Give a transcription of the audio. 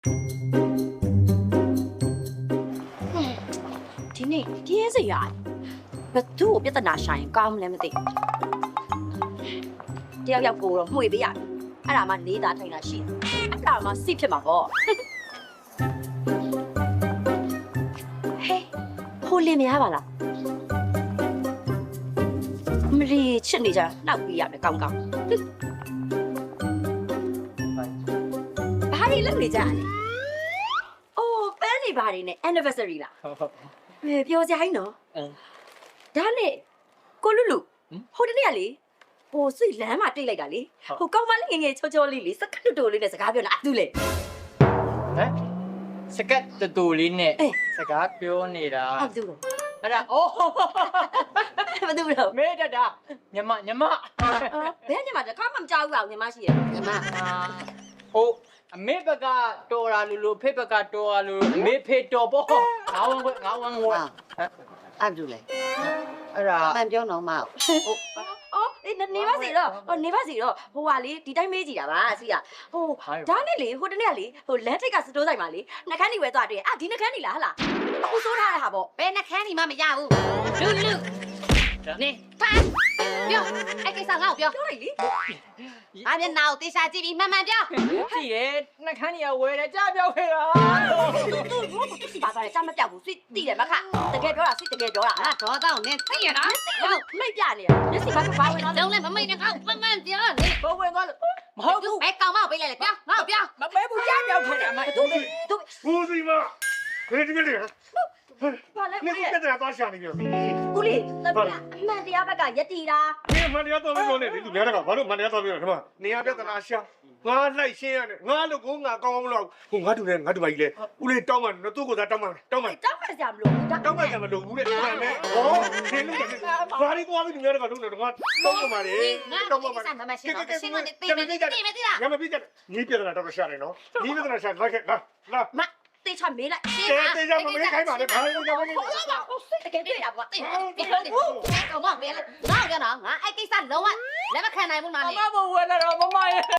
ဒီနေ့ပြင်းစရာဘသူ့ကိုပြဿနာရှာရင်ကောင်းမလဲမသိတယောက်ယောက်ကိုတော့မှွေပေးရတယ်အဲ့ဒါမှလေးသားထိုင်တာရှိတယ်အဲ့ဒါမှစိဖြစ်မှာပေါ့ဟေးဟိုလင်မရပါလားမရီချစ်နေကြနောက်ပြီးရမယ်ကောင်းကောင်းဘာတွေလုပ်နေကြလဲအိုးပန်းနေပါနေနဲ့ anniversary လားပြောစရာဟိနော်ဒါနဲ့ကိုလူလူဟိုတနေ့ကလေဟိုစိတ်လမ်းမှာတိတ်လိုက်တာလေဟိုကောင်းမလေးငငယ်ချောချောလေးလေစကတ်တူလေးနဲ့စကားပြောလာအတူလေဟမ်စကတ်တူလေးနဲ့စကားပြောနေတာအတူလို့အဲ့ဒါအိုးဘာတူလို့မေးတတ်တာညမဘယ်ညမတခါမှမကြောက်ဘူးအောင်ညမရှိရညမဟိုအမေဘကတော်ရာလူလူဖေဘကတော်ရာလူအမေဖေတော်ပေါ့ငါဝမ်းဝဲအတူလေအဲ့ဒါအမှန်ပြောတော့မဟုတ်အော်နေပါစီတော့နေပါစီတော့ဟိုကလေဒီတိုင်းမေးကြည့်တာပါစီကဟိုဒါနဲ့လေဟိုတနေ့ကလေဟိုလမ်းထိပ်ကစတိုးဆိုင်မှာလေနှကန်းနေဝဲသွားတယ်ဒီနှကန်းနေလားဟလားအခုစိုးထားတဲ့ဟာပေါ့ဘယ်နှခမ်းနေမှမရဘူးလူလူနေဖာပြောအဲ့ကိစ္စငါ့ကိုပြောလိုက်လေအားမျက်နှာကိုတေချာကြည့်ပြီးမှန်မှန်ပြောကြည့်ရဲနှကန်းကြီးဝဲတယ်ကြားပြောခဲ့တာသူဘာသာလဲကြားမပြောက်ဘူးစိတိတယ်မခတကယ်ပြောတာစိတကယ်ပြောတာဟာဒေါသကိုနင်းသိရနော်ဟုတ်မိတ်ပြနေရမျက်စိဘာဘာဝင်တော့လုံးလည်းမမိတ်နဲ့ငါ့ကိုမှန်မှန်ပြောနေဘဝင်သွားလို့မဟုတ်ဘူးဘယ်ကောင်မပေးလိုက်လဲပြောငါ့ကိုပြောမမဲဘူးကြားပြောခဲ့တယ်အမသူဘူးစီမဘယ်ဒီကလေးဘာလဲနေကတည်းကသွားရှာနေပြီကိုလေးတပည့်အမှန်တရားဘက်ကယက်တီတာဒီမန်တရားတော်ပြောနေတယ်သူများတကဘာလို့မန်တရားတော်ပြောလဲဒီမှာနေရပြဿနာရှာငါလိုက်ရှင်းရတယ်ငါလို့ကိုငါကောင်းအောင်လို့ဟိုငါတူတယ်ငါတူပါကြီးလေဦးလေးတောင်းမှသူ့ကိုသာတောင်းမှတောင်းမှစရာမလိုဘူးတောင်းမှစရာမလိုဘူးလေမှန်မယ်ဟောဒီလူကဘာရီကွာပြီးသူများတကလုံးတော့ငါတောင်းမှပါလေတောင်းမှပါမမရှင်းတော့ရှင်းနေတေးမသိလားငါမပြီးကြညီးပြဿနာတော့ရှာနေနော်ညီးပြဿနာရှာလိုက်ခဲ့လာမတေချာမေးလိုက်တေချာမမေးခိုင်းပါနဲ့ဘာလို့ကြောက်နေလဲတကယ်ပြရပါတေကောင်မပေးလိုက်ငါ့ကိုပြောတော့ငါအဲ့ကိစ္စလုံးဝလက်မခံနိုင်ဘူးနော်အမဘဝဲလာတော့မမရဲ့